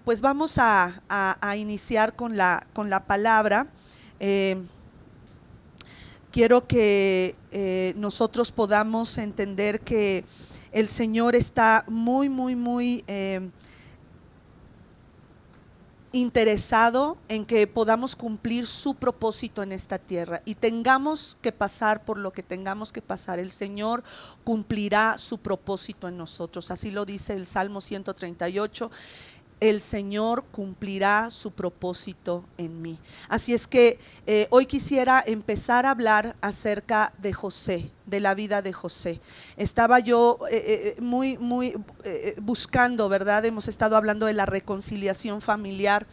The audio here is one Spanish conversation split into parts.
pues vamos a iniciar con la palabra. Quiero que nosotros podamos entender que el Señor está muy interesado en que podamos cumplir su propósito en esta tierra y tengamos que pasar por lo que tengamos que pasar. El Señor cumplirá su propósito en nosotros. Así lo dice el Salmo 138. El Señor cumplirá su propósito en mí. Así es que hoy quisiera empezar a hablar acerca de José, de la vida de José. Estaba yo muy buscando, ¿verdad? Hemos estado hablando de la reconciliación familiar.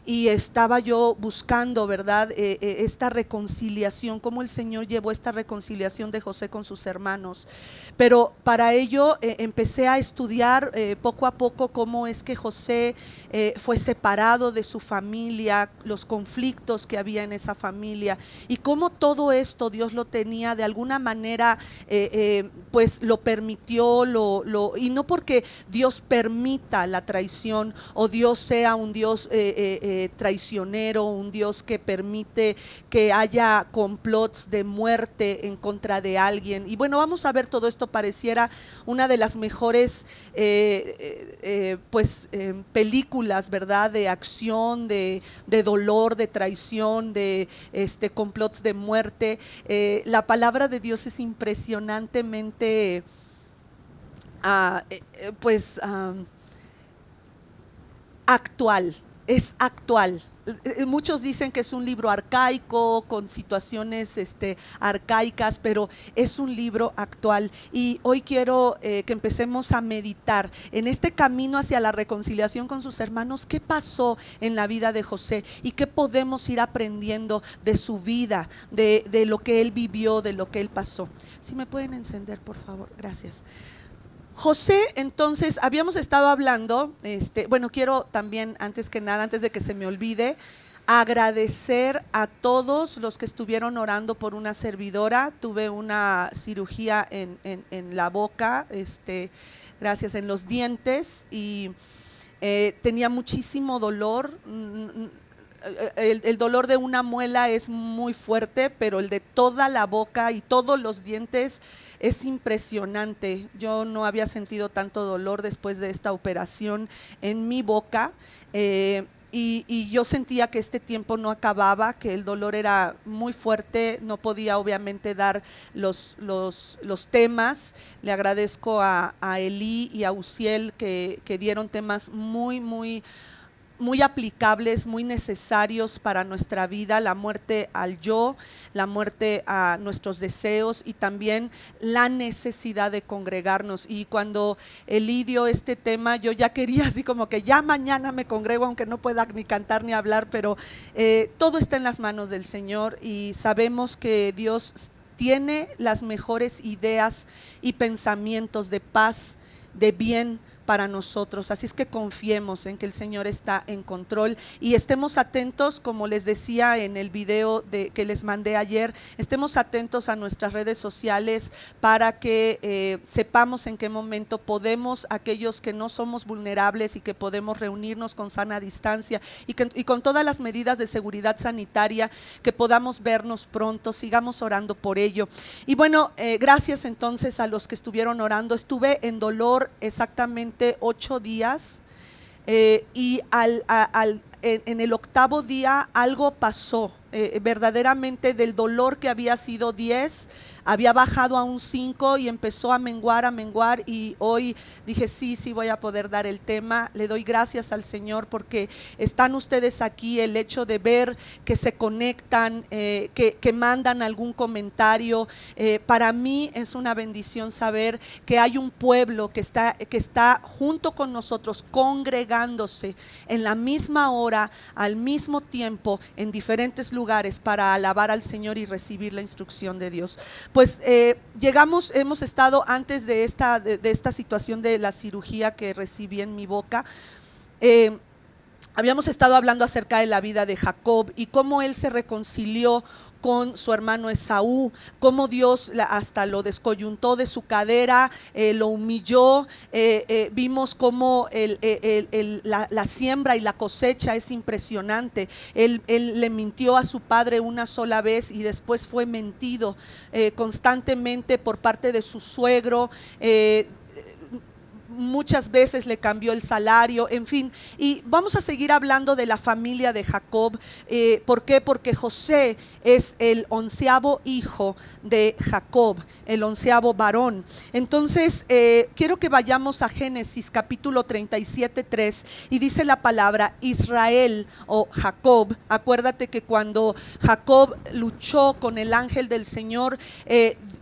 Y estaba yo buscando, ¿verdad? Esta reconciliación, cómo el Señor llevó esta reconciliación de José con sus hermanos. Pero para ello empecé a estudiar poco a poco cómo es que José fue separado de su familia, los conflictos que había en esa familia y cómo todo esto Dios lo tenía de alguna manera, pues lo permitió, y no porque Dios permita la traición o Dios sea un Dios traicionero, un Dios que permite que haya complots de muerte en contra de alguien. Y bueno, vamos a ver todo esto. Pareciera una de las mejores películas, ¿verdad? De acción, de dolor, de traición, de complots de muerte. La palabra de Dios es impresionantemente actual. Es actual. Muchos dicen que es un libro arcaico, con situaciones arcaicas, pero es un libro actual. Y hoy quiero que empecemos a meditar en este camino hacia la reconciliación con sus hermanos. ¿Qué pasó en la vida de José? ¿Y qué podemos ir aprendiendo de su vida, de lo que él vivió, de lo que él pasó? Si me pueden encender, por favor. Gracias. José, entonces, habíamos estado hablando, quiero también, antes que nada, antes de que se me olvide, agradecer a todos los que estuvieron orando por una servidora. Tuve una cirugía en la boca, gracias, en los dientes, y tenía muchísimo dolor. El dolor de una muela es muy fuerte, pero el de toda la boca y todos los dientes es impresionante. Yo no había sentido tanto dolor después de esta operación en mi boca. Y yo sentía que este tiempo no acababa, que el dolor era muy fuerte. No podía obviamente dar los temas. Le agradezco a Eli y a Uciel que dieron temas muy aplicables, muy necesarios para nuestra vida: la muerte al yo, la muerte a nuestros deseos y también la necesidad de congregarnos. Y cuando Eli dio este tema, yo ya quería así como que ya mañana me congrego, aunque no pueda ni cantar ni hablar, pero todo está en las manos del Señor y sabemos que Dios tiene las mejores ideas y pensamientos de paz, de bien para nosotros. Así es que confiemos en que el Señor está en control y estemos atentos, como les decía en el video que les mandé ayer, estemos atentos a nuestras redes sociales para que sepamos en qué momento podemos, aquellos que no somos vulnerables y que podemos reunirnos con sana distancia y con todas las medidas de seguridad sanitaria, que podamos vernos pronto. Sigamos orando por ello. Y bueno, gracias entonces a los que estuvieron orando. Estuve en dolor exactamente 8 días y en el 8º día algo pasó. Verdaderamente del dolor que había sido 10, había bajado a un 5 y empezó a menguar, y hoy dije sí voy a poder dar el tema. Le doy gracias al Señor porque están ustedes aquí, el hecho de ver que se conectan, que mandan algún comentario, para mí es una bendición saber que hay un pueblo que está junto con nosotros, congregándose en la misma hora, al mismo tiempo, en diferentes lugares para alabar al Señor y recibir la instrucción de Dios. Pues hemos estado antes de esta situación de la cirugía que recibí en mi boca. Habíamos estado hablando acerca de la vida de Jacob y cómo él se reconcilió con su hermano Esaú, cómo Dios hasta lo descoyuntó de su cadera, lo humilló. Vimos cómo la siembra y la cosecha es impresionante. Él le mintió a su padre una sola vez y después fue mentido constantemente por parte de su suegro. Muchas veces le cambió el salario, en fin, y vamos a seguir hablando de la familia de Jacob. ¿Por qué? Porque José es el 11º hijo de Jacob, el 11º varón. Entonces, quiero que vayamos a Génesis capítulo 37:3 y dice la palabra Israel o Jacob. Acuérdate que cuando Jacob luchó con el ángel del Señor,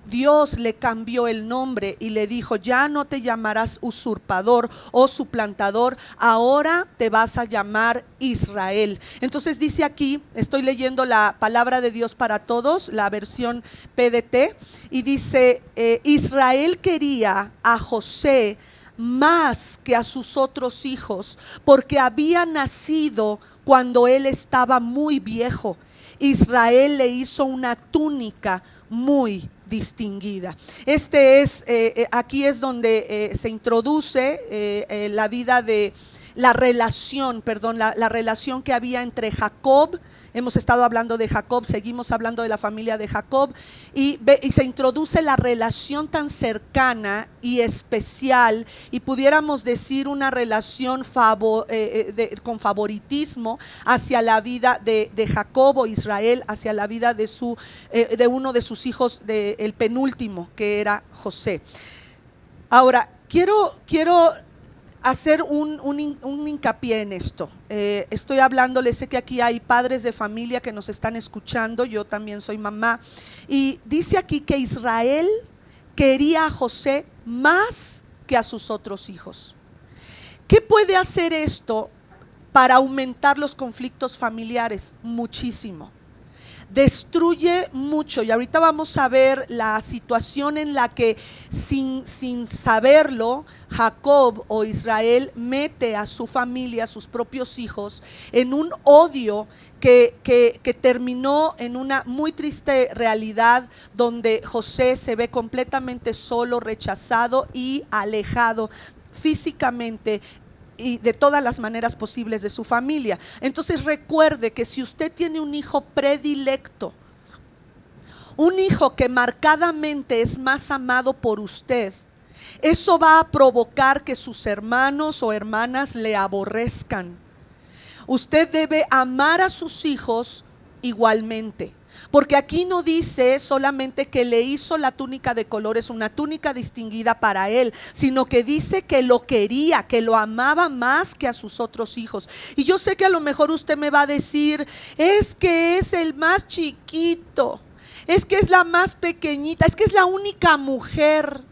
Dios le cambió el nombre y le dijo: ya no te llamarás usurpador o suplantador, ahora te vas a llamar Israel. Entonces dice aquí, estoy leyendo la palabra de Dios para todos, la versión PDT, y dice: Israel quería a José más que a sus otros hijos, porque había nacido cuando él estaba muy viejo. Israel le hizo una túnica muy distinguida. Aquí es donde se introduce la vida de la relación, la relación que había entre Jacob. Hemos estado hablando de Jacob, seguimos hablando de la familia de Jacob y se introduce la relación tan cercana y especial, y pudiéramos decir una relación con favoritismo hacia la vida de Jacob o Israel, hacia la vida de uno de sus hijos, el penúltimo, que era José. Ahora, quiero hacer un hincapié en esto. Estoy hablándoles, sé que aquí hay padres de familia que nos están escuchando, yo también soy mamá, y dice aquí que Israel quería a José más que a sus otros hijos. ¿Qué puede hacer esto para aumentar los conflictos familiares? Muchísimo. Destruye mucho, y ahorita vamos a ver la situación en la que sin saberlo Jacob o Israel mete a su familia, a sus propios hijos, en un odio que terminó en una muy triste realidad, donde José se ve completamente solo, rechazado y alejado físicamente y de todas las maneras posibles de su familia. Entonces recuerde que si usted tiene un hijo predilecto, un hijo que marcadamente es más amado por usted, eso va a provocar que sus hermanos o hermanas le aborrezcan. Usted debe amar a sus hijos igualmente, porque aquí no dice solamente que le hizo la túnica de colores, una túnica distinguida para él, sino que dice que lo quería, que lo amaba más que a sus otros hijos. Y yo sé que a lo mejor usted me va a decir: es que es el más chiquito, es que es la más pequeñita, es que es la única mujer,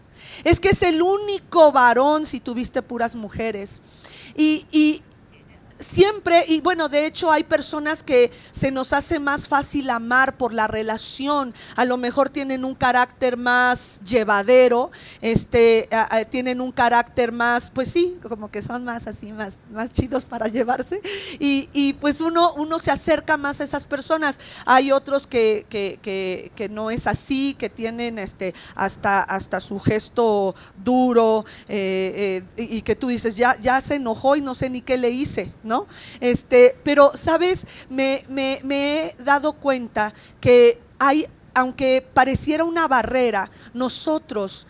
es que es el único varón si tuviste puras mujeres. Y siempre, y bueno, de hecho hay personas que se nos hace más fácil amar por la relación. A lo mejor tienen un carácter más llevadero, tienen un carácter más, pues sí, como que son más así, más chidos para llevarse, y pues uno se acerca más a esas personas. Hay otros que no es así, que tienen hasta su gesto duro, y que tú dices: ya se enojó y no sé ni qué le hice, ¿no? Pero sabes, me he dado cuenta que aunque pareciera una barrera, nosotros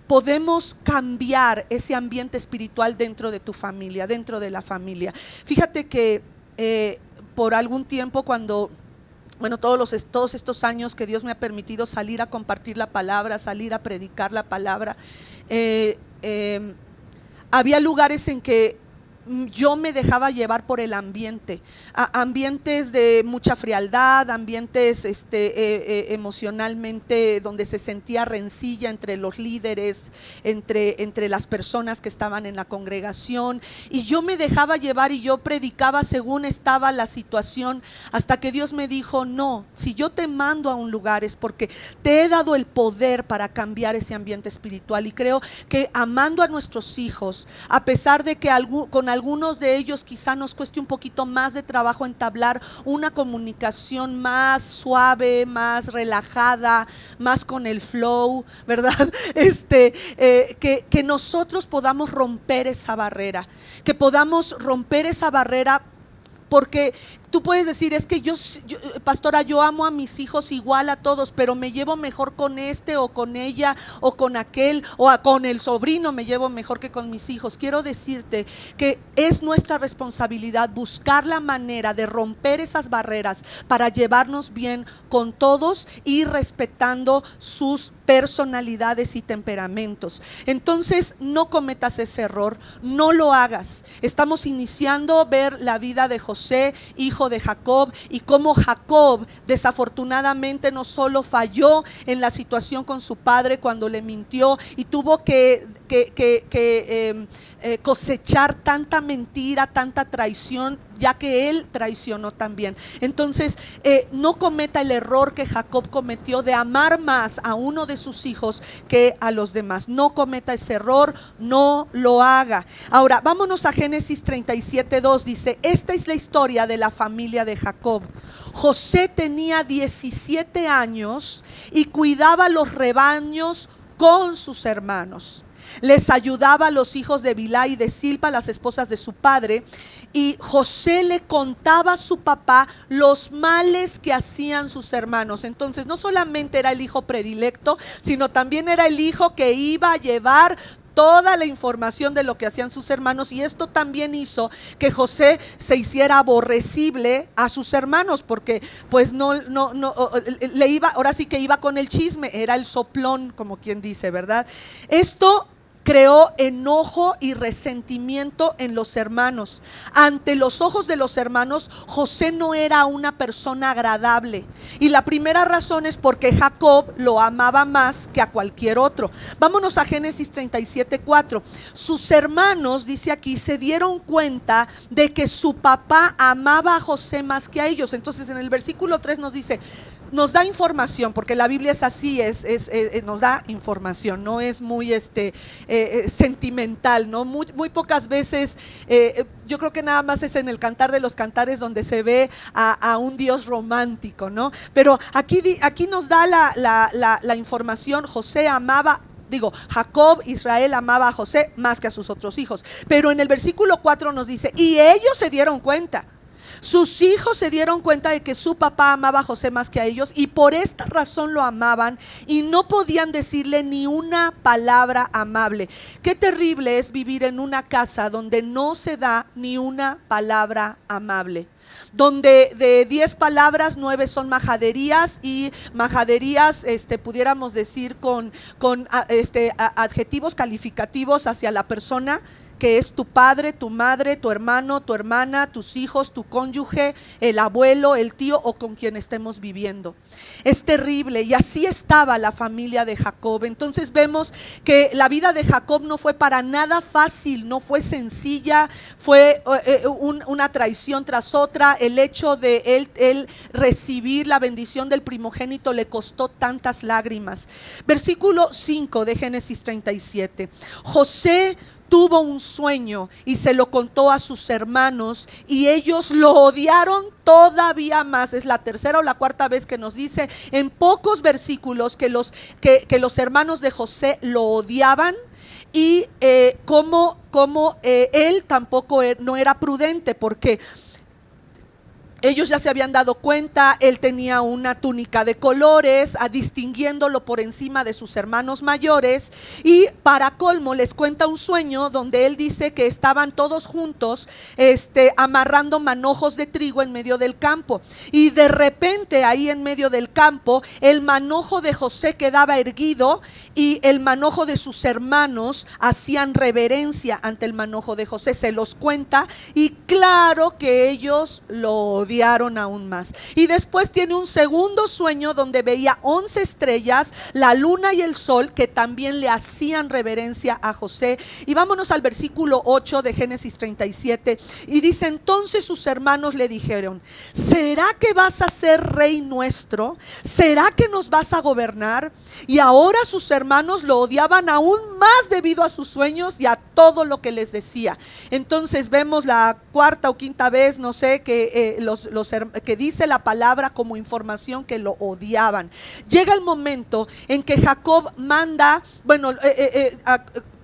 podemos cambiar ese ambiente espiritual dentro de tu familia, dentro de la familia. Fíjate que por algún tiempo, todos estos años que Dios me ha permitido salir a compartir la palabra, salir a predicar la palabra, había lugares en que yo me dejaba llevar por el ambiente, ambientes de mucha frialdad, ambientes emocionalmente donde se sentía rencilla entre los líderes, entre las personas que estaban en la congregación, y yo me dejaba llevar y yo predicaba según estaba la situación, hasta que Dios me dijo: no, si yo te mando a un lugar es porque te he dado el poder para cambiar ese ambiente espiritual. Y creo que amando a nuestros hijos, a pesar de que con algunos de ellos quizá nos cueste un poquito más de trabajo entablar una comunicación más suave, más relajada, más con el flow, ¿verdad? Que nosotros podamos romper esa barrera, que podamos romper esa barrera. Porque tú puedes decir, es que yo, pastora, yo amo a mis hijos igual a todos, pero me llevo mejor con este o con ella o con aquel con el sobrino me llevo mejor que con mis hijos. Quiero decirte que es nuestra responsabilidad buscar la manera de romper esas barreras para llevarnos bien con todos y respetando sus personalidades y temperamentos. Entonces no cometas ese error, no lo hagas. Estamos iniciando ver la vida de José, hijo de Jacob, y cómo Jacob desafortunadamente no solo falló en la situación con su padre cuando le mintió y tuvo que cosechar tanta mentira, tanta traición, ya que él traicionó también. Entonces no cometa el error que Jacob cometió de amar más a uno de sus hijos que a los demás. No cometa ese error, no lo haga. Ahora vámonos a Génesis 37:2. Dice: esta es la historia de la familia de Jacob. José tenía 17 años y cuidaba los rebaños con sus hermanos. Les ayudaba a los hijos de Bilhá y de Silpa, las esposas de su padre, y José le contaba a su papá los males que hacían sus hermanos. Entonces no solamente era el hijo predilecto, sino también era el hijo que iba a llevar toda la información de lo que hacían sus hermanos, y esto también hizo que José se hiciera aborrecible a sus hermanos, porque pues no le iba, ahora sí que iba con el chisme, era el soplón, como quien dice, ¿verdad? Esto creó enojo y resentimiento en los hermanos. Ante los ojos de los hermanos, José no era una persona agradable. Y la primera razón es porque Jacob lo amaba más que a cualquier otro. Vámonos a Génesis 37:4. Sus hermanos, dice aquí, se dieron cuenta de que su papá amaba a José más que a ellos. Entonces en el versículo 3 nos dice, nos da información, porque la Biblia es así, nos da información, no es muy sentimental, ¿no? Muy pocas veces, yo creo que nada más es en el Cantar de los Cantares donde se ve a un Dios romántico, ¿no? Pero aquí nos da la información. Jacob, Israel amaba a José más que a sus otros hijos. Pero en el versículo 4 nos dice, y ellos se dieron cuenta. Sus hijos se dieron cuenta de que su papá amaba a José más que a ellos, y por esta razón lo amaban y no podían decirle ni una palabra amable. Qué terrible es vivir en una casa donde no se da ni una palabra amable, donde de 10 palabras 9 son majaderías, y majaderías pudiéramos decir con adjetivos calificativos hacia la persona que es tu padre, tu madre, tu hermano, tu hermana, tus hijos, tu cónyuge, el abuelo, el tío o con quien estemos viviendo. Es terrible, y así estaba la familia de Jacob. Entonces vemos que la vida de Jacob no fue para nada fácil, no fue sencilla, fue una traición tras otra. El hecho de él recibir la bendición del primogénito le costó tantas lágrimas. Versículo 5 de Génesis 37. José tuvo un sueño y se lo contó a sus hermanos, y ellos lo odiaron todavía más. Es la tercera o la cuarta vez que nos dice en pocos versículos que los hermanos de José lo odiaban, y como él tampoco no era prudente, porque ellos ya se habían dado cuenta. Él tenía una túnica de colores, distinguiéndolo por encima de sus hermanos mayores, y para colmo les cuenta un sueño donde él dice que estaban todos juntos amarrando manojos de trigo en medio del campo, y de repente ahí en medio del campo el manojo de José quedaba erguido, y el manojo de sus hermanos hacían reverencia ante el manojo de José. Se los cuenta, y claro que ellos lo odiaron aún más. Y después tiene un segundo sueño donde veía 11 estrellas, la luna y el sol, que también le hacían reverencia a José. Y vámonos al versículo 8 de Génesis 37. Y dice: entonces sus hermanos le dijeron: ¿será que vas a ser rey nuestro? ¿Será que nos vas a gobernar? Y ahora sus hermanos lo odiaban aún más debido a sus sueños y a todo lo que les decía. Entonces vemos la cuarta o quinta vez, no sé, que que dice la palabra como información que lo odiaban. Llega el momento en que Jacob manda, bueno,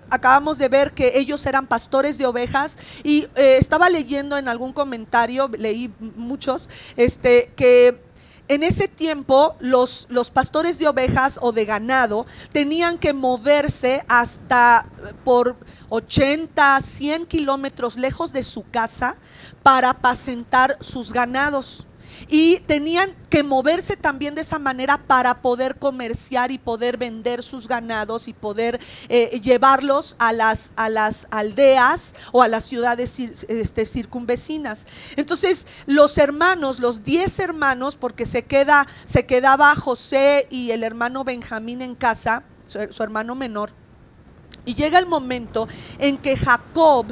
acabamos de ver que ellos eran pastores de ovejas y estaba leyendo en algún comentario, leí muchos, que en ese tiempo los pastores de ovejas o de ganado tenían que moverse hasta por 80, 100 kilómetros lejos de su casa para apacentar sus ganados. Y tenían que moverse también de esa manera para poder comerciar y poder vender sus ganados y poder llevarlos a las aldeas o a las ciudades circunvecinas. Entonces los hermanos, los 10 hermanos, porque se quedaba José y el hermano Benjamín en casa, su hermano menor. Y llega el momento en que Jacob,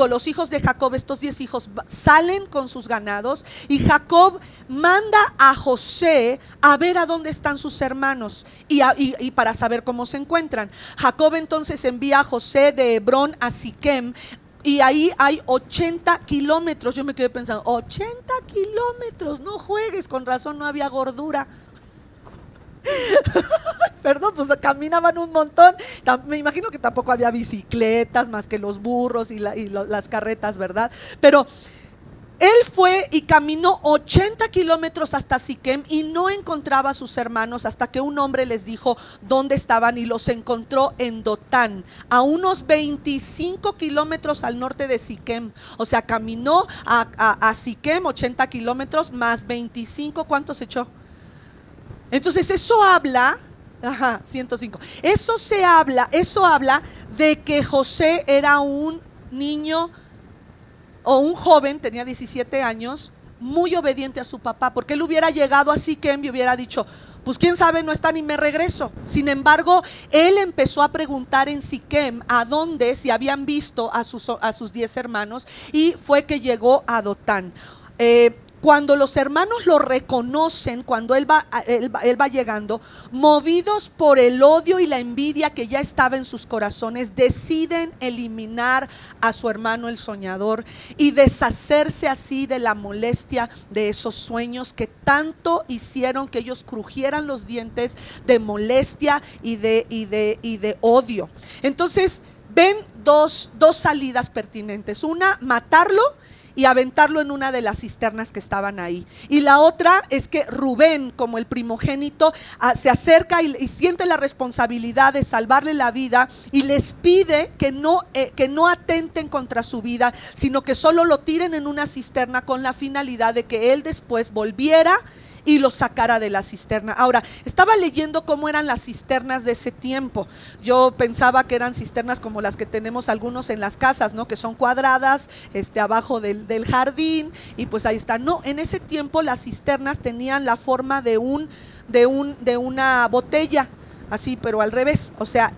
los hijos de Jacob, estos 10 hijos, salen con sus ganados y Jacob manda a José a ver a dónde están sus hermanos y para saber cómo se encuentran. Jacob entonces envía a José de Hebrón a Siquem. Y ahí hay 80 kilómetros. Yo me quedé pensando, 80 kilómetros, no juegues, con razón no había gordura. Perdón, pues caminaban un montón. Me imagino que tampoco había bicicletas más que los burros y las carretas, ¿verdad? Pero él fue y caminó 80 kilómetros hasta Siquem y no encontraba a sus hermanos hasta que un hombre les dijo dónde estaban y los encontró en Dotán, a unos 25 kilómetros al norte de Siquem. O sea, caminó a Siquem 80 kilómetros más 25, ¿cuántos echó? Entonces eso habla, 105. Eso habla de que José era un niño o un joven, tenía 17 años, muy obediente a su papá, porque él hubiera llegado a Siquem y hubiera dicho, pues quién sabe, no está ni me regreso. Sin embargo, él empezó a preguntar en Siquem a dónde, si habían visto a sus 10 hermanos, y fue que llegó a Dotán. Cuando los hermanos lo reconocen, cuando él va llegando, movidos por el odio y la envidia que ya estaba en sus corazones, deciden eliminar a su hermano el soñador y deshacerse así de la molestia de esos sueños que tanto hicieron que ellos crujieran los dientes de molestia y de odio. Entonces ven dos salidas pertinentes: una, matarlo y aventarlo en una de las cisternas que estaban ahí. Y la otra es que Rubén, como el primogénito, se acerca y siente la responsabilidad de salvarle la vida y les pide que no atenten contra su vida, sino que solo lo tiren en una cisterna con la finalidad de que él después volviera y lo sacara de la cisterna. Ahora, estaba leyendo cómo eran las cisternas de ese tiempo. Yo pensaba que eran cisternas como las que tenemos algunos en las casas, ¿no? Que son cuadradas, abajo del jardín, y pues ahí está. No, en ese tiempo las cisternas tenían la forma de una botella, así, pero al revés. O sea,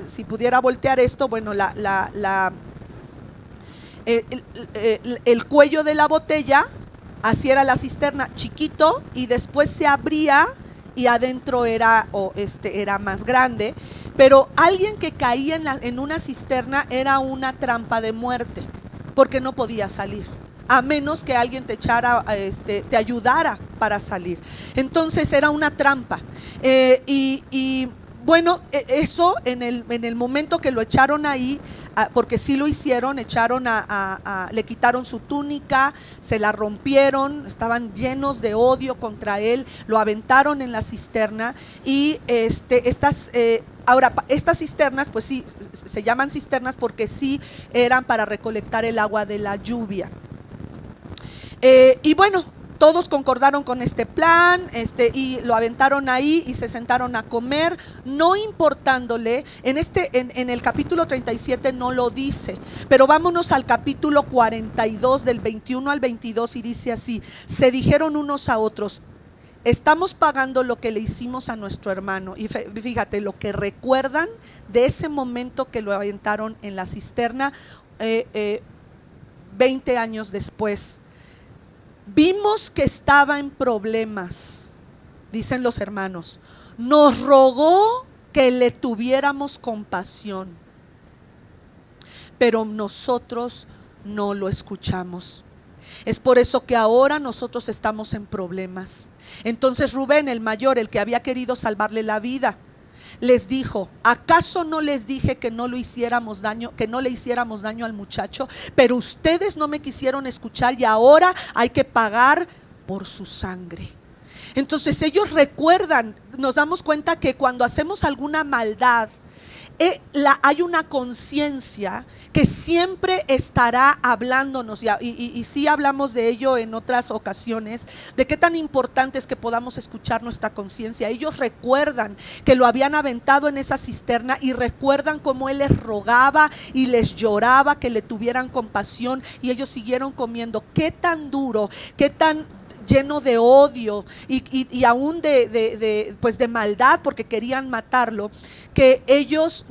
si pudiera voltear esto, bueno, el cuello de la botella, así era la cisterna, chiquito, y después se abría y adentro era más grande. Pero alguien que caía en una cisterna era una trampa de muerte, porque no podía salir, a menos que alguien te ayudara para salir. Entonces era una trampa. Bueno, eso en el momento que lo echaron ahí, porque sí lo hicieron, le quitaron su túnica, se la rompieron, estaban llenos de odio contra él, lo aventaron en la cisterna. Y ahora, estas cisternas, pues sí, se llaman cisternas porque sí eran para recolectar el agua de la lluvia. Y bueno, todos concordaron con este plan, y lo aventaron ahí y se sentaron a comer, no importándole. En el capítulo 37 no lo dice, pero vámonos al capítulo 42 del 21 al 22 y dice así: se dijeron unos a otros, estamos pagando lo que le hicimos a nuestro hermano. Y fíjate lo que recuerdan de ese momento que lo aventaron en la cisterna, 20 años después. Vimos que estaba en problemas, dicen los hermanos. Nos rogó que le tuviéramos compasión, pero nosotros no lo escuchamos. Es por eso que ahora nosotros estamos en problemas. Entonces Rubén, el mayor, el que había querido salvarle la vida, les dijo: ¿acaso no les dije que no le hiciéramos daño al muchacho? Pero ustedes no me quisieron escuchar y ahora hay que pagar por su sangre. Entonces ellos recuerdan, nos damos cuenta que cuando hacemos alguna maldad, hay una conciencia que siempre estará hablándonos, y sí hablamos de ello en otras ocasiones, de qué tan importante es que podamos escuchar nuestra conciencia. Ellos recuerdan que lo habían aventado en esa cisterna y recuerdan cómo él les rogaba y les lloraba que le tuvieran compasión, y ellos siguieron comiendo. Qué tan duro, qué tan lleno de odio y aún pues de maldad, porque querían matarlo, que ellos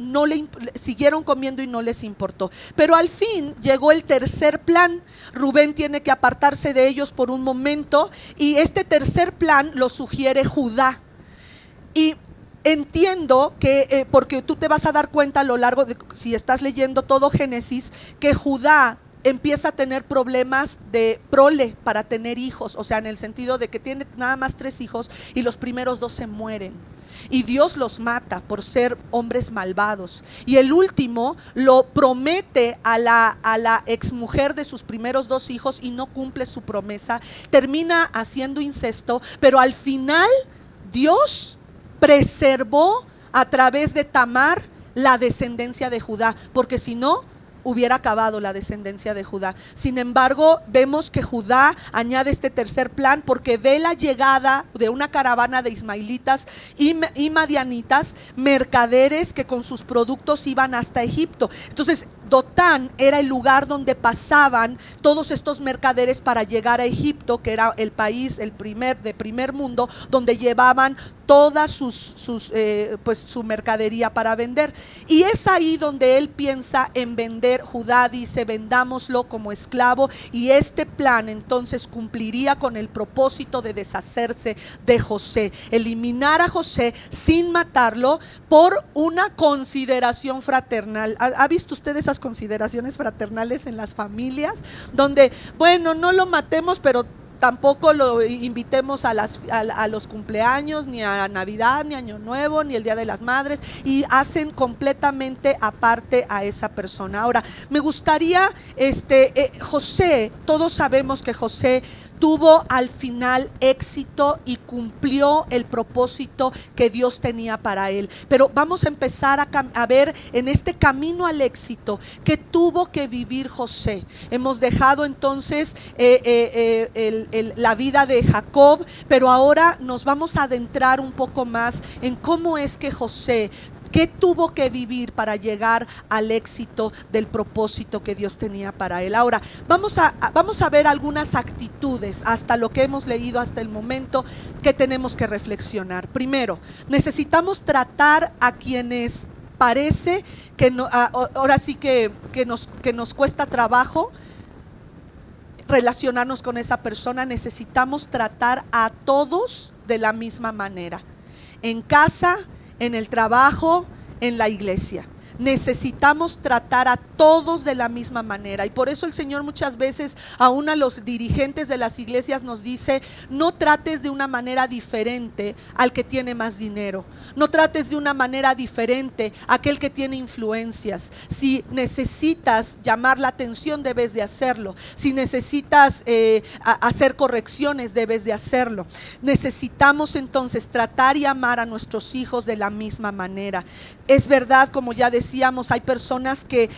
siguieron comiendo y no les importó. Pero al fin llegó el tercer plan. Rubén tiene que apartarse de ellos por un momento, y este tercer plan lo sugiere Judá. Y entiendo que, porque tú te vas a dar cuenta a lo largo de, si estás leyendo todo Génesis, que Judá empieza a tener problemas de prole para tener hijos, o sea, en el sentido de que tiene nada más 3 hijos y los primeros 2 se mueren, y Dios los mata por ser hombres malvados, y el último lo promete a la exmujer de sus primeros 2 hijos y no cumple su promesa, termina haciendo incesto, pero al final Dios preservó a través de Tamar la descendencia de Judá, porque si no hubiera acabado la descendencia de Judá. Sin embargo, vemos que Judá añade este tercer plan porque ve la llegada de una caravana de ismaelitas y madianitas, mercaderes que con sus productos iban hasta Egipto. Entonces Dotán era el lugar donde pasaban todos estos mercaderes para llegar a Egipto, que era el país de primer mundo, donde llevaban toda pues su mercadería para vender. Y es ahí donde él piensa en vender. Judá dice: vendámoslo como esclavo, y este plan entonces cumpliría con el propósito de deshacerse de José, eliminar a José sin matarlo por una consideración fraternal. ¿Ha visto usted esas consideraciones fraternales en las familias? Donde, bueno, no lo matemos, pero tampoco lo invitemos a los cumpleaños, ni a Navidad, ni Año Nuevo, ni el Día de las Madres, y hacen completamente aparte a esa persona. Ahora, me gustaría, José, todos sabemos que José tuvo al final éxito y cumplió el propósito que Dios tenía para él. Pero vamos a empezar a ver en este camino al éxito que tuvo que vivir José. Hemos dejado entonces la vida de Jacob, pero ahora nos vamos a adentrar un poco más en cómo es que José, ¿qué tuvo que vivir para llegar al éxito del propósito que Dios tenía para él? Ahora, vamos a ver algunas actitudes, hasta lo que hemos leído hasta el momento, que tenemos que reflexionar. Primero, necesitamos tratar a quienes parece que no, ahora sí que nos cuesta trabajo relacionarnos con esa persona. Necesitamos tratar a todos de la misma manera, en casa, en el trabajo, en la iglesia. Necesitamos tratar a todos de la misma manera, y por eso el Señor muchas veces aún a los dirigentes de las iglesias nos dice: no trates de una manera diferente al que tiene más dinero, no trates de una manera diferente a aquel que tiene influencias. Si necesitas llamar la atención, debes de hacerlo. Si necesitas hacer correcciones, debes de hacerlo. Necesitamos entonces tratar y amar a nuestros hijos de la misma manera. Es verdad, como ya decía decíamos, hay personas que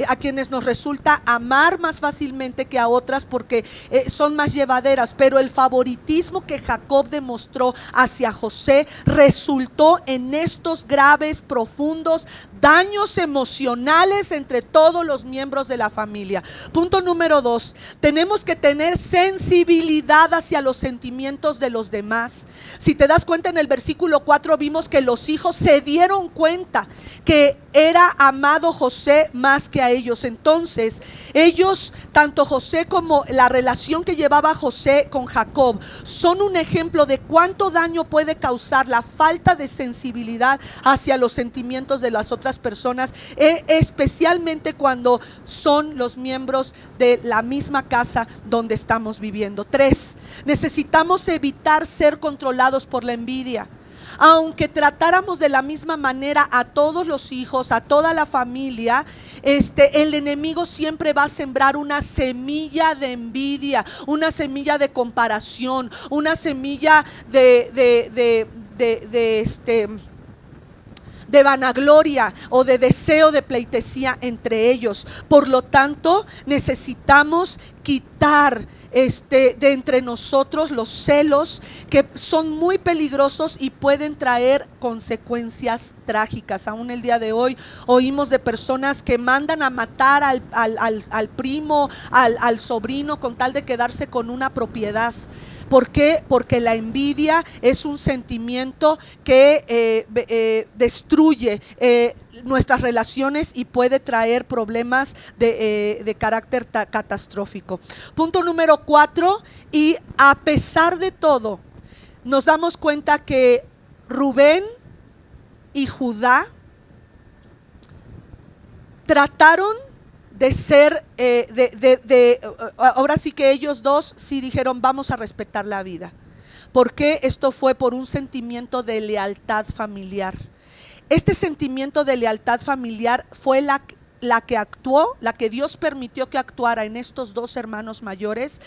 a quienes nos resulta amar más fácilmente que a otras porque son más llevaderas, pero el favoritismo que Jacob demostró hacia José resultó en estos graves, profundos daños emocionales entre todos los miembros de la familia. Punto número 2, tenemos que tener sensibilidad hacia los sentimientos de los demás. Si te das cuenta, en el versículo 4 vimos que los hijos se dieron cuenta que era amado José más que a ellos. Entonces ellos, tanto José como la relación que llevaba José con Jacob, son un ejemplo de cuánto daño puede causar la falta de sensibilidad hacia los sentimientos de las otras personas, especialmente cuando son los miembros de la misma casa donde estamos viviendo. 3, necesitamos evitar ser controlados por la envidia. Aunque tratáramos de la misma manera a todos los hijos, a toda la familia, el enemigo siempre va a sembrar una semilla de envidia, una semilla de comparación, una semilla de vanagloria o de deseo de pleitesía entre ellos. Por lo tanto, necesitamos quitar de entre nosotros los celos, que son muy peligrosos y pueden traer consecuencias trágicas. Aún el día de hoy oímos de personas que mandan a matar al primo, al sobrino, con tal de quedarse con una propiedad. ¿Por qué? Porque la envidia es un sentimiento que destruye nuestras relaciones y puede traer problemas de carácter catastrófico. Punto número 4, y a pesar de todo, nos damos cuenta que Rubén y Judá trataron de ser, ahora sí que ellos dos sí dijeron, vamos a respetar la vida. Porque esto fue por un sentimiento de lealtad familiar. Este sentimiento de lealtad familiar fue la que actuó, la que Dios permitió que actuara en estos dos hermanos mayores,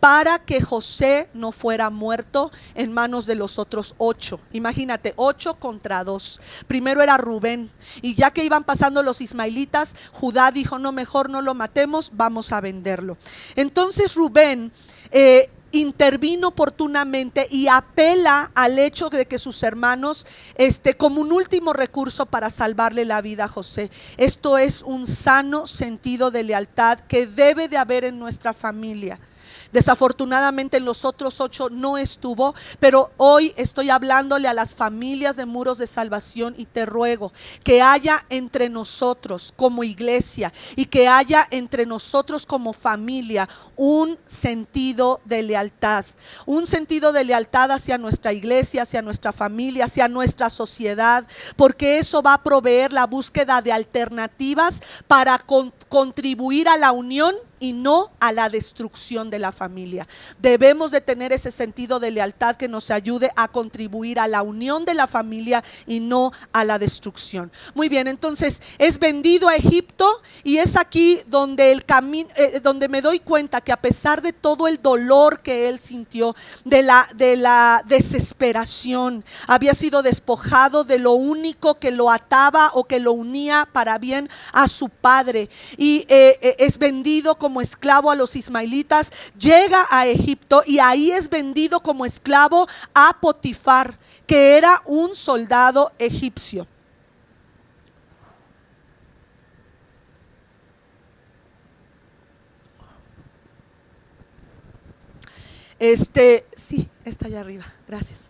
para que José no fuera muerto en manos de los otros 8. Imagínate, 8 contra 2. Primero era Rubén, y ya que iban pasando los ismaelitas, Judá dijo, no, mejor no lo matemos, vamos a venderlo. Entonces Rubén intervino oportunamente y apela al hecho de que sus hermanos, como un último recurso para salvarle la vida a José. Esto es un sano sentido de lealtad que debe de haber en nuestra familia. Desafortunadamente en los otros 8 no estuvo, pero hoy estoy hablándole a las familias de Muros de Salvación y te ruego que haya entre nosotros como iglesia y que haya entre nosotros como familia un sentido de lealtad hacia nuestra iglesia, hacia nuestra familia, hacia nuestra sociedad, porque eso va a proveer la búsqueda de alternativas para contribuir a la unión y no a la destrucción de la familia. Debemos de tener ese sentido de lealtad que nos ayude a contribuir a la unión de la familia y no a la destrucción. Muy bien, entonces es vendido a Egipto, y es aquí donde donde me doy cuenta que a pesar de todo el dolor que él sintió, de la desesperación, había sido despojado de lo único que lo ataba o que lo unía para bien a su padre, y es vendido como esclavo a los ismaelitas, llega a Egipto y ahí es vendido como esclavo a Potifar, que era un soldado egipcio. Sí, está allá arriba, gracias.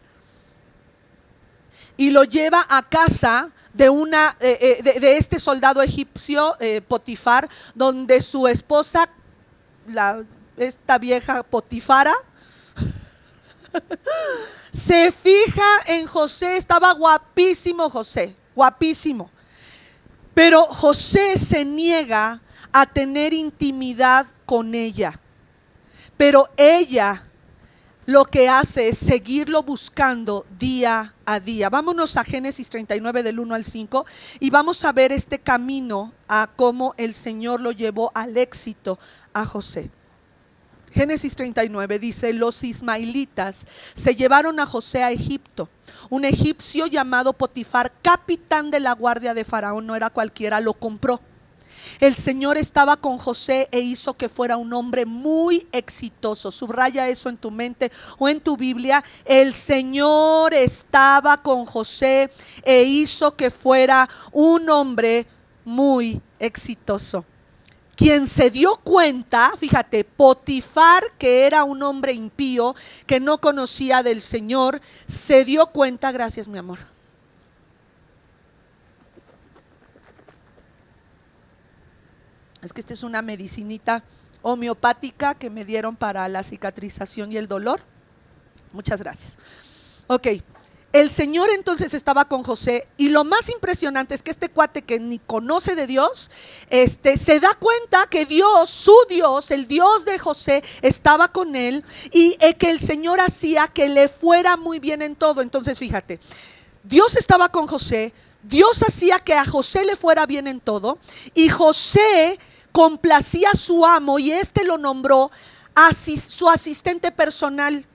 Y lo lleva a casa de este soldado egipcio, Potifar, donde su esposa, esta vieja Potifara, se fija en José. Estaba guapísimo José, guapísimo, pero José se niega a tener intimidad con ella, pero ella lo que hace es seguirlo buscando día a día. Vámonos a Génesis 39 del 1 al 5 y vamos a ver este camino a cómo el Señor lo llevó al éxito a José. Génesis 39 dice: los ismaelitas se llevaron a José a Egipto. Un egipcio llamado Potifar, capitán de la guardia de Faraón, no era cualquiera, lo compró. El Señor estaba con José e hizo que fuera un hombre muy exitoso. Subraya eso en tu mente o en tu Biblia. El Señor estaba con José e hizo que fuera un hombre muy exitoso. Quien se dio cuenta, fíjate, Potifar, que era un hombre impío, que no conocía del Señor, se dio cuenta, gracias mi amor. Es que esta es una medicinita homeopática que me dieron para la cicatrización y el dolor. Muchas gracias. Ok. El Señor entonces estaba con José, y lo más impresionante es que este cuate que ni conoce de Dios, se da cuenta que Dios, su Dios, el Dios de José, estaba con él, y que el Señor hacía que le fuera muy bien en todo. Entonces fíjate, Dios estaba con José, Dios hacía que a José le fuera bien en todo, y José complacía a su amo, y lo nombró su asistente personal.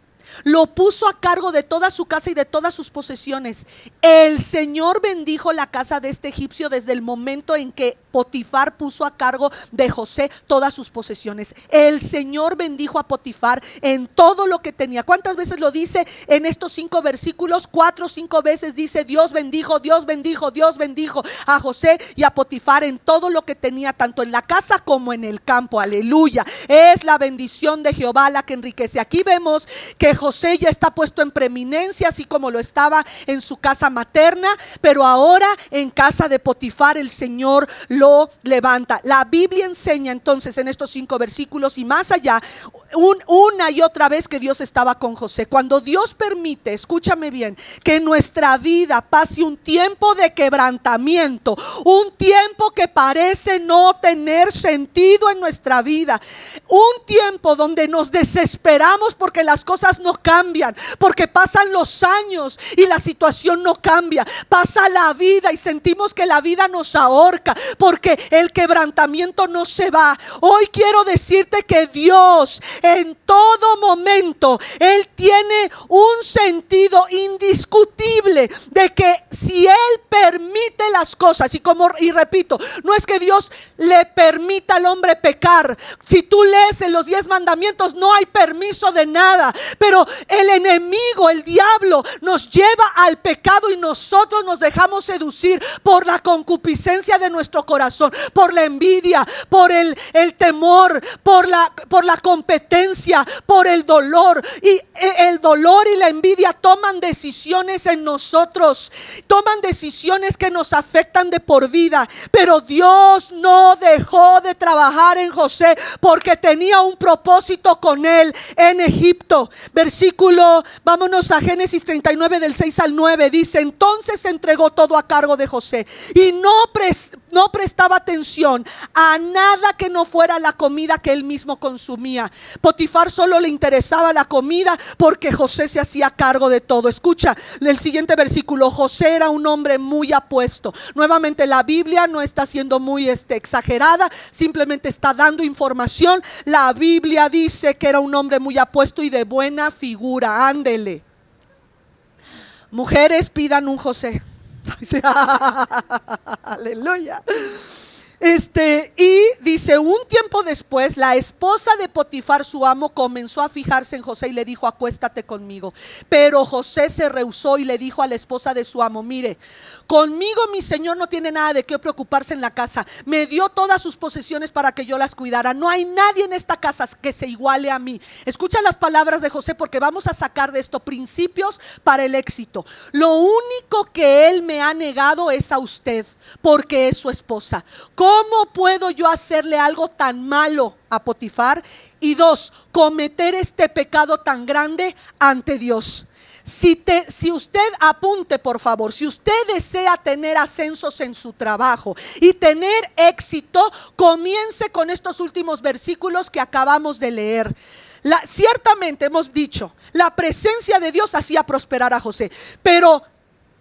Lo puso a cargo de toda su casa y de todas sus posesiones. El Señor bendijo la casa de este egipcio desde el momento en que Potifar puso a cargo de José todas sus posesiones. El Señor bendijo a Potifar en todo lo que tenía. ¿Cuántas veces lo dice en estos 5 versículos? 4 o 5 veces dice: Dios bendijo, Dios bendijo, Dios bendijo a José y a Potifar en todo lo que tenía, tanto en la casa como en el campo. Aleluya. Es la bendición de Jehová la que enriquece. Aquí vemos que José ya está puesto en preeminencia, así como lo estaba en su casa materna, pero ahora en casa de Potifar el Señor lo levanta. La Biblia enseña entonces en estos 5 versículos y más allá, una y otra vez, que Dios estaba con José. Cuando Dios permite, escúchame bien, que en nuestra vida pase un tiempo de quebrantamiento, un tiempo que parece no tener sentido en nuestra vida, un tiempo donde nos desesperamos porque las cosas no cambian, porque pasan los años y la situación no cambia, pasa la vida y sentimos que la vida nos ahorca, porque el quebrantamiento no se va. Hoy quiero decirte que Dios en todo momento, Él tiene un sentido indiscutible de que si Él permite las cosas, y repito, no es que Dios le permita al hombre pecar. Si tú lees en los 10 mandamientos, no hay permiso de nada, pero el enemigo, el diablo, nos lleva al pecado y nosotros nos dejamos seducir por la concupiscencia de nuestro corazón, por la envidia, por el temor, por la competencia, por el dolor. Y el dolor y la envidia toman decisiones en nosotros, toman decisiones que nos afectan de por vida. Pero Dios no dejó de trabajar en José, porque tenía un propósito con él en Egipto. Vámonos a Génesis 39 del 6 al 9. Dice: entonces entregó todo a cargo de José y no prestaba atención a nada que no fuera la comida que él mismo consumía. Potifar solo le interesaba la comida porque José se hacía cargo de todo. Escucha el siguiente versículo: José era un hombre muy apuesto. Nuevamente, la Biblia no está siendo muy exagerada, simplemente está dando información. La Biblia dice que era un hombre muy apuesto y de buena figura. Ándele. Mujeres, pidan un José. Aleluya. Y dice: un tiempo después, la esposa de Potifar, su amo, comenzó a fijarse en José y le dijo: acuéstate conmigo. Pero José se rehusó y le dijo a la esposa de su amo: mire, conmigo mi señor no tiene nada de qué preocuparse en la casa. Me dio todas sus posesiones para que yo las cuidara. No hay nadie en esta casa que se iguale a mí. Escucha las palabras de José, porque vamos a sacar de esto principios para el éxito. Lo único que él me ha negado es a usted, porque es su esposa. ¿Cómo puedo yo hacerle algo tan malo a Potifar? Y 2, cometer este pecado tan grande ante Dios. Si usted, apunte por favor, si usted desea tener ascensos en su trabajo y tener éxito, comience con estos últimos versículos que acabamos de leer. Ciertamente hemos dicho, la presencia de Dios hacía prosperar a José, pero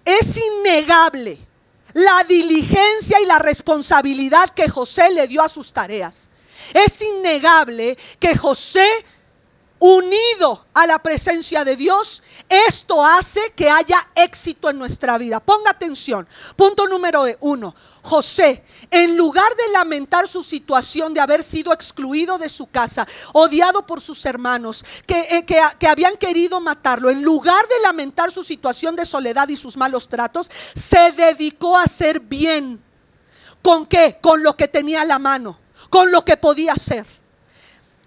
es innegable la diligencia y la responsabilidad que José le dio a sus tareas. Es innegable que José unido a la presencia de Dios, esto hace que haya éxito en nuestra vida. Ponga atención. Punto número 1. José, en lugar de lamentar su situación de haber sido excluido de su casa, odiado por sus hermanos, que habían querido matarlo, en lugar de lamentar su situación de soledad y sus malos tratos, se dedicó a hacer bien. ¿Con qué? Con lo que tenía a la mano, con lo que podía hacer.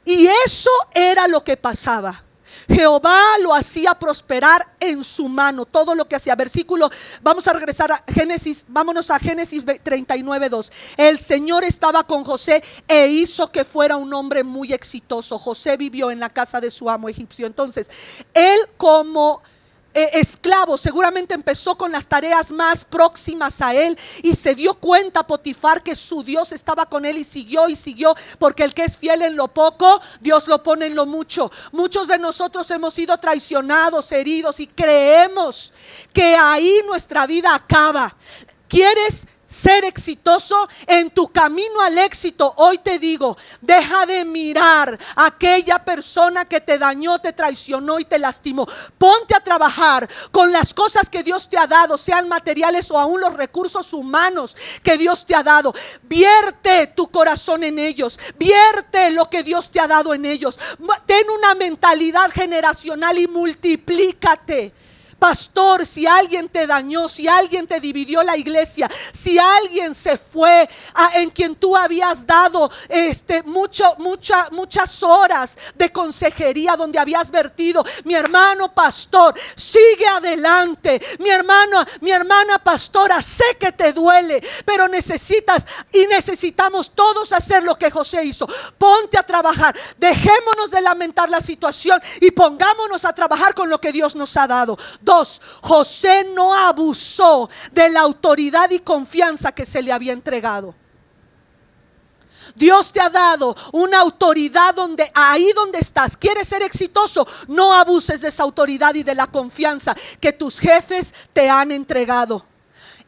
Y eso era lo que pasaba. Jehová lo hacía prosperar en su mano, todo lo que hacía. Versículo, vamos a regresar a Génesis, vámonos a Génesis 39:2. El Señor estaba con José e hizo que fuera un hombre muy exitoso. José vivió en la casa de su amo egipcio. Entonces, él como esclavo seguramente empezó con las tareas más próximas a él, y se dio cuenta Potifar que su Dios estaba con él, y siguió, porque el que es fiel en lo poco, Dios lo pone en lo mucho. Muchos de nosotros hemos sido traicionados, heridos, y creemos que ahí nuestra vida acaba. ¿Quieres ser exitoso en tu camino al éxito? Hoy te digo, deja de mirar a aquella persona que te dañó, te traicionó y te lastimó. Ponte a trabajar con las cosas que Dios te ha dado, sean materiales o aún los recursos humanos que Dios te ha dado. Vierte tu corazón en ellos, vierte lo que Dios te ha dado en ellos. Ten una mentalidad generacional y multiplícate. Pastor, si alguien te dañó, si alguien te dividió la iglesia, si alguien se fue en quien tú habías dado muchas horas de consejería, donde habías vertido, mi hermano pastor, sigue adelante. Mi hermana pastora, sé que te duele, pero necesitamos todos hacer lo que José hizo. Ponte a trabajar, dejémonos de lamentar la situación y pongámonos a trabajar con lo que Dios nos ha dado. 2. José no abusó de la autoridad y confianza que se le había entregado. Dios te ha dado una autoridad ahí donde estás. ¿Quieres ser exitoso? No abuses de esa autoridad y de la confianza que tus jefes te han entregado.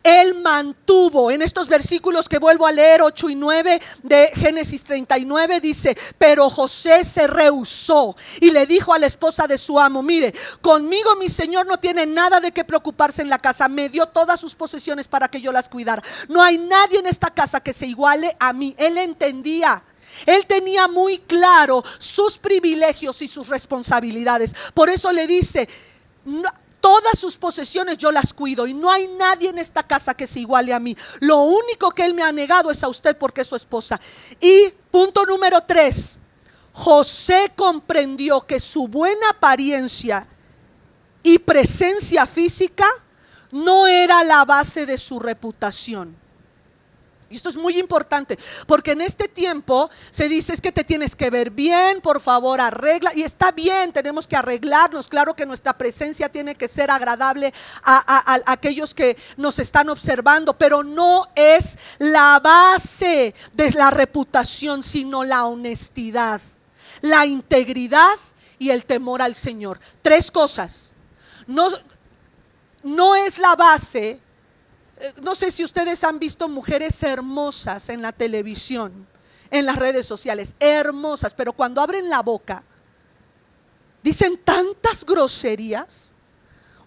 Él mantuvo, en estos versículos que vuelvo a leer, 8 y 9 de Génesis 39, dice: pero José se rehusó y le dijo a la esposa de su amo: mire, conmigo mi señor no tiene nada de qué preocuparse en la casa, me dio todas sus posesiones para que yo las cuidara. No hay nadie en esta casa que se iguale a mí. Él entendía. Él tenía muy claro sus privilegios y sus responsabilidades. Por eso le dice: todas sus posesiones yo las cuido y no hay nadie en esta casa que se iguale a mí. Lo único que él me ha negado es a usted, porque es su esposa. Y punto número 3, José comprendió que su buena apariencia y presencia física no era la base de su reputación. Y esto es muy importante, porque en este tiempo se dice: es que te tienes que ver bien, por favor arregla. Y está bien, tenemos que arreglarnos. Claro que nuestra presencia tiene que ser agradable a aquellos que nos están observando, pero no es la base de la reputación, sino la honestidad, la integridad y el temor al Señor. 3 cosas. No es la base. No sé si ustedes han visto mujeres hermosas en la televisión, en las redes sociales, hermosas, pero cuando abren la boca dicen tantas groserías.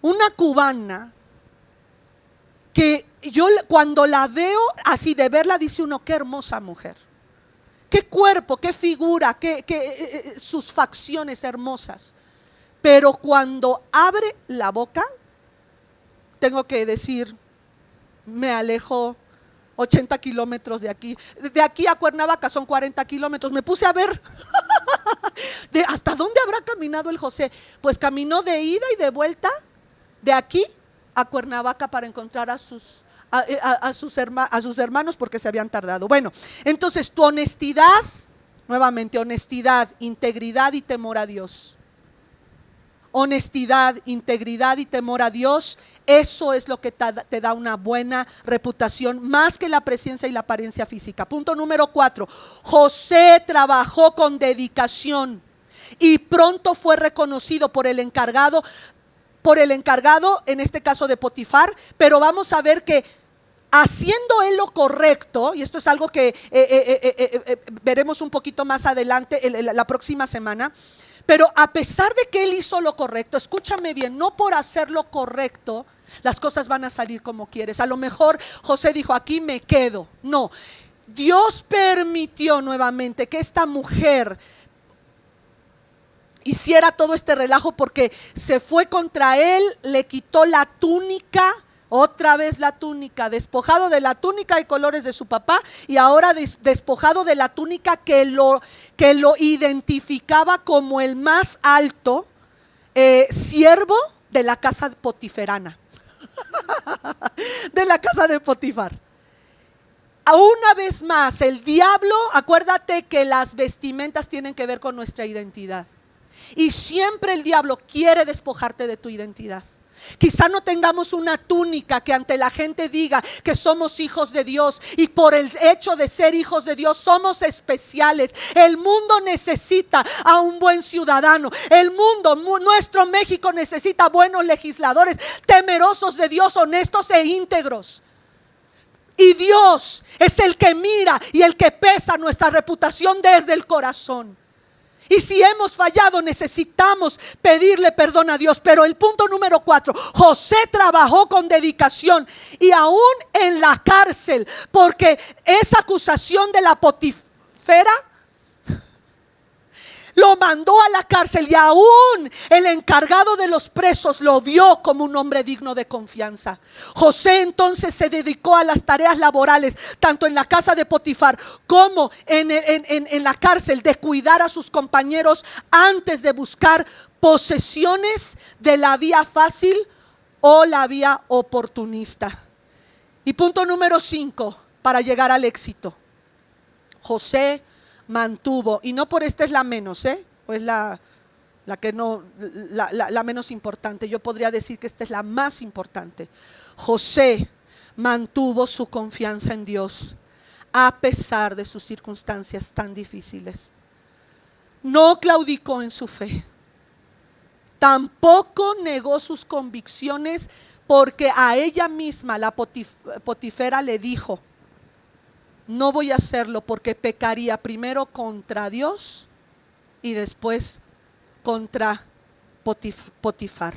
Una cubana que yo cuando la veo, así de verla, dice uno: qué hermosa mujer, qué cuerpo, qué figura, sus facciones hermosas. Pero cuando abre la boca, tengo que decir: me alejo 80 kilómetros de aquí. De aquí a Cuernavaca son 40 kilómetros. Me puse a ver ¿hasta dónde habrá caminado el José? Pues caminó de ida y de vuelta de aquí a Cuernavaca para encontrar a sus hermanos, porque se habían tardado. Bueno, entonces tu honestidad, nuevamente, honestidad, integridad y temor a Dios. Honestidad, integridad y temor a Dios, eso es lo que te da una buena reputación, más que la presencia y la apariencia física. Punto número 4, José trabajó con dedicación y pronto fue reconocido por el encargado, en este caso de Potifar. Pero vamos a ver que haciendo él lo correcto, y esto es algo que veremos un poquito más adelante, la próxima semana. Pero a pesar de que él hizo lo correcto, escúchame bien, no por hacer lo correcto las cosas van a salir como quieres. A lo mejor José dijo, aquí me quedo. No, Dios permitió nuevamente que esta mujer hiciera todo este relajo porque se fue contra él, le quitó la túnica, otra vez la túnica, despojado de la túnica de colores de su papá y ahora despojado de la túnica que lo identificaba como el más alto siervo de la casa potiferana, de la casa de Potifar. Una vez más, el diablo, acuérdate que las vestimentas tienen que ver con nuestra identidad. Y siempre el diablo quiere despojarte de tu identidad. Quizá no tengamos una túnica que ante la gente diga que somos hijos de Dios y por el hecho de ser hijos de Dios somos especiales. El mundo necesita a un buen ciudadano. El mundo, nuestro México necesita buenos legisladores, temerosos de Dios, honestos e íntegros. Y Dios es el que mira y el que pesa nuestra reputación desde el corazón. Y si hemos fallado, necesitamos pedirle perdón a Dios. Pero el punto número 4, José trabajó con dedicación y aún en la cárcel, porque esa acusación de la Potifera lo mandó a la cárcel y aún el encargado de los presos lo vio como un hombre digno de confianza. José entonces se dedicó a las tareas laborales, tanto en la casa de Potifar como en la cárcel, de cuidar a sus compañeros antes de buscar posesiones de la vía fácil o la vía oportunista. Y punto número 5, para llegar al éxito, José mantuvo, y no por esta es la menos, pues la que no, la menos importante. Yo podría decir que esta es la más importante. José mantuvo su confianza en Dios a pesar de sus circunstancias tan difíciles. No claudicó en su fe, tampoco negó sus convicciones, porque a ella misma la Potifera le dijo: no voy a hacerlo porque pecaría primero contra Dios y después contra Potifar.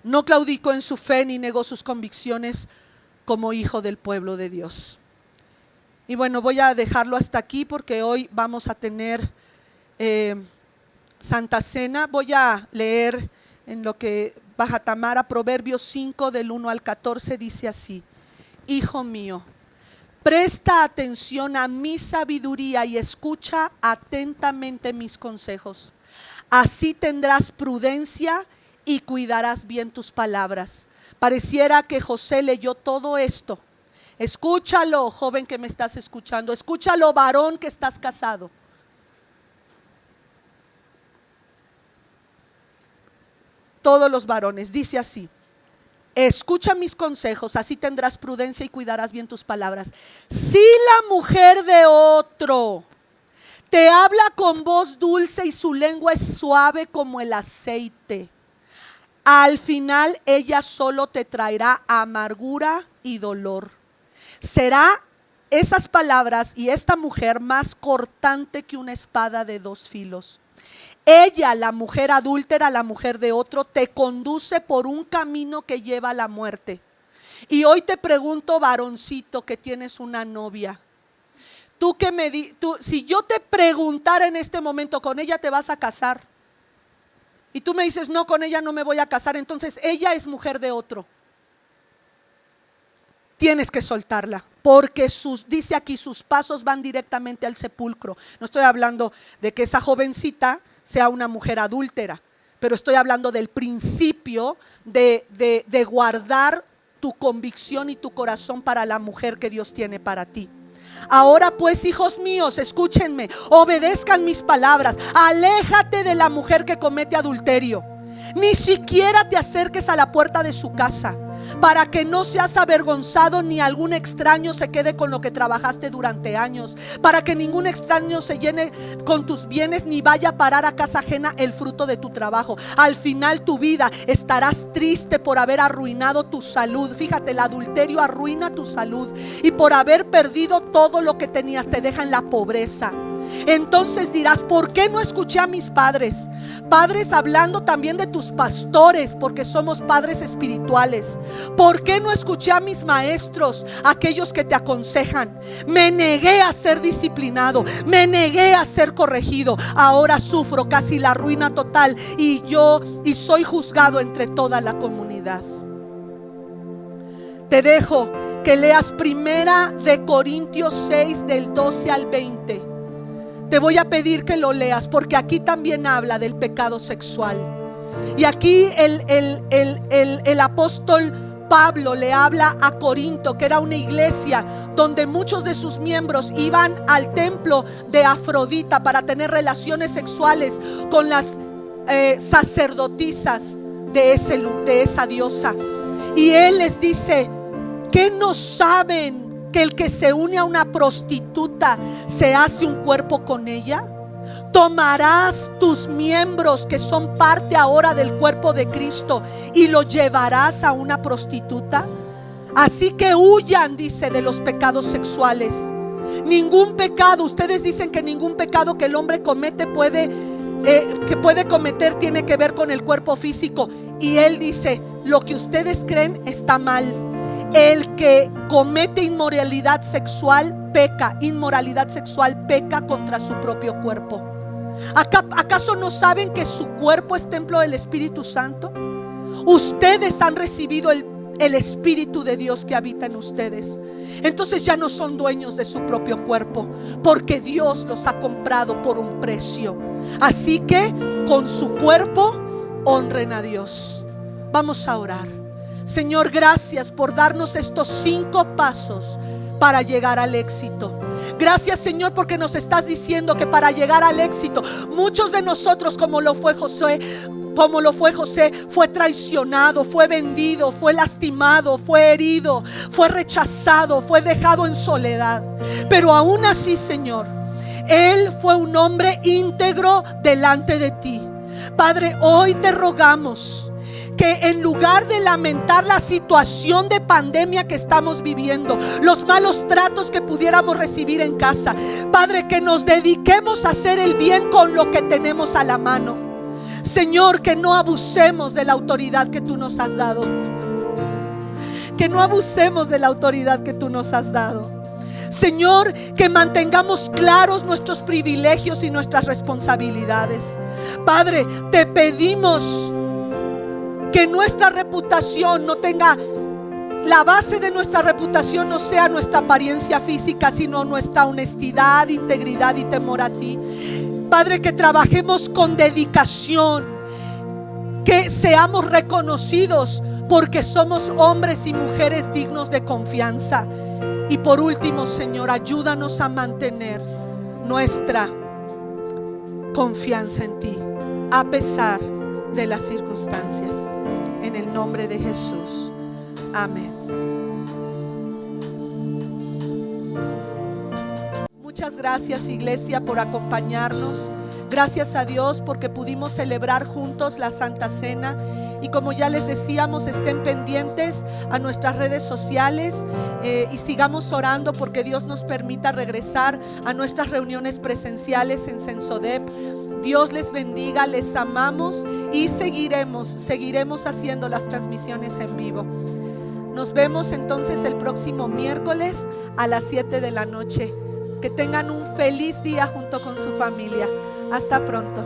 No claudicó en su fe ni negó sus convicciones como hijo del pueblo de Dios. Y bueno, voy a dejarlo hasta aquí porque hoy vamos a tener Santa Cena. Voy a leer en lo que Baja Tamara, Proverbios 5 del 1 al 14, dice así: hijo mío, presta atención a mi sabiduría y escucha atentamente mis consejos. Así tendrás prudencia y cuidarás bien tus palabras. Pareciera que José leyó todo esto. Escúchalo, joven que me estás escuchando. Escúchalo, varón que estás casado. Todos los varones, dice así: escucha mis consejos, así tendrás prudencia y cuidarás bien tus palabras. Si la mujer de otro te habla con voz dulce y su lengua es suave como el aceite, al final ella solo te traerá amargura y dolor. Será esas palabras y esta mujer más cortante que una espada de dos filos. Ella, la mujer adúltera, la mujer de otro, te conduce por un camino que lleva a la muerte. Y hoy te pregunto, varoncito, que tienes una novia, si yo te preguntara en este momento, ¿con ella te vas a casar? Y tú me dices, no, con ella no me voy a casar, entonces ella es mujer de otro. Tienes que soltarla, porque dice aquí, sus pasos van directamente al sepulcro. No estoy hablando de que esa jovencita sea una mujer adúltera, pero estoy hablando del principio de guardar tu convicción y tu corazón para la mujer que Dios tiene para ti. Ahora pues, hijos míos, escúchenme, obedezcan mis palabras. Aléjate de la mujer que comete adulterio. Ni siquiera te acerques a la puerta de su casa, para que no seas avergonzado ni algún extraño se quede con lo que trabajaste durante años, para que ningún extraño se llene con tus bienes ni vaya a parar a casa ajena el fruto de tu trabajo. Al final tu vida estarás triste por haber arruinado tu salud. Fíjate, el adulterio arruina tu salud, y por haber perdido todo lo que tenías te deja en la pobreza. Entonces dirás: ¿por qué no escuché a mis padres? Padres, hablando también de tus pastores, porque somos padres espirituales. ¿Por qué no escuché a mis maestros, aquellos que te aconsejan? Me negué a ser disciplinado, me negué a ser corregido. Ahora sufro casi la ruina total y soy juzgado entre toda la comunidad. Te dejo que leas Primera de Corintios 6 del 12 al 20. Te voy a pedir que lo leas, porque aquí también habla del pecado sexual. Y aquí el apóstol Pablo le habla a Corinto, que era una iglesia donde muchos de sus miembros iban al templo de Afrodita para tener relaciones sexuales con las sacerdotisas de esa diosa. Y él les dice: ¿qué no saben que el que se une a una prostituta se hace un cuerpo con ella? Tomarás tus miembros, que son parte ahora del cuerpo de Cristo, y lo llevarás a una prostituta. Así que huyan, dice, de los pecados sexuales. Ningún pecado, ustedes dicen que ningún pecado que el hombre comete que puede cometer tiene que ver con el cuerpo físico. Y él dice: lo que ustedes creen está mal. El que comete inmoralidad sexual peca contra su propio cuerpo. ¿Acaso no saben que su cuerpo es templo del Espíritu Santo? Ustedes han recibido el Espíritu de Dios que habita en ustedes. Entonces ya no son dueños de su propio cuerpo, porque Dios los ha comprado por un precio. Así que con su cuerpo honren a Dios. Vamos a orar. Señor, gracias por darnos estos 5 pasos para llegar al éxito. Gracias, Señor, porque nos estás diciendo que para llegar al éxito, muchos de nosotros, como lo fue José, fue traicionado, fue vendido, fue lastimado, fue herido, fue rechazado, fue dejado en soledad. Pero aún así, Señor, él fue un hombre íntegro delante de ti. Padre, hoy te rogamos que en lugar de lamentar la situación de pandemia que estamos viviendo, los malos tratos que pudiéramos recibir en casa, Padre, que nos dediquemos a hacer el bien con lo que tenemos a la mano. Señor, que no abusemos de la autoridad que tú nos has dado. Que no abusemos de la autoridad que tú nos has dado. Señor, que mantengamos claros nuestros privilegios y nuestras responsabilidades. Padre, te pedimos que nuestra reputación no tenga, la base de nuestra reputación no sea nuestra apariencia física, sino nuestra honestidad, integridad y temor a ti. Padre, que trabajemos con dedicación, que seamos reconocidos porque somos hombres y mujeres dignos de confianza. Y por último, Señor, ayúdanos a mantener nuestra confianza en ti, a pesar de las circunstancias. En el nombre de Jesús. Amén. Muchas gracias, iglesia, por acompañarnos. Gracias a Dios porque pudimos celebrar juntos la Santa Cena. Y como ya les decíamos, estén pendientes a nuestras redes sociales y sigamos orando porque Dios nos permita regresar a nuestras reuniones presenciales en Sensodep. Dios les bendiga, les amamos y seguiremos haciendo las transmisiones en vivo. Nos vemos entonces el próximo miércoles a las 7 de la noche. Que tengan un feliz día junto con su familia. Hasta pronto.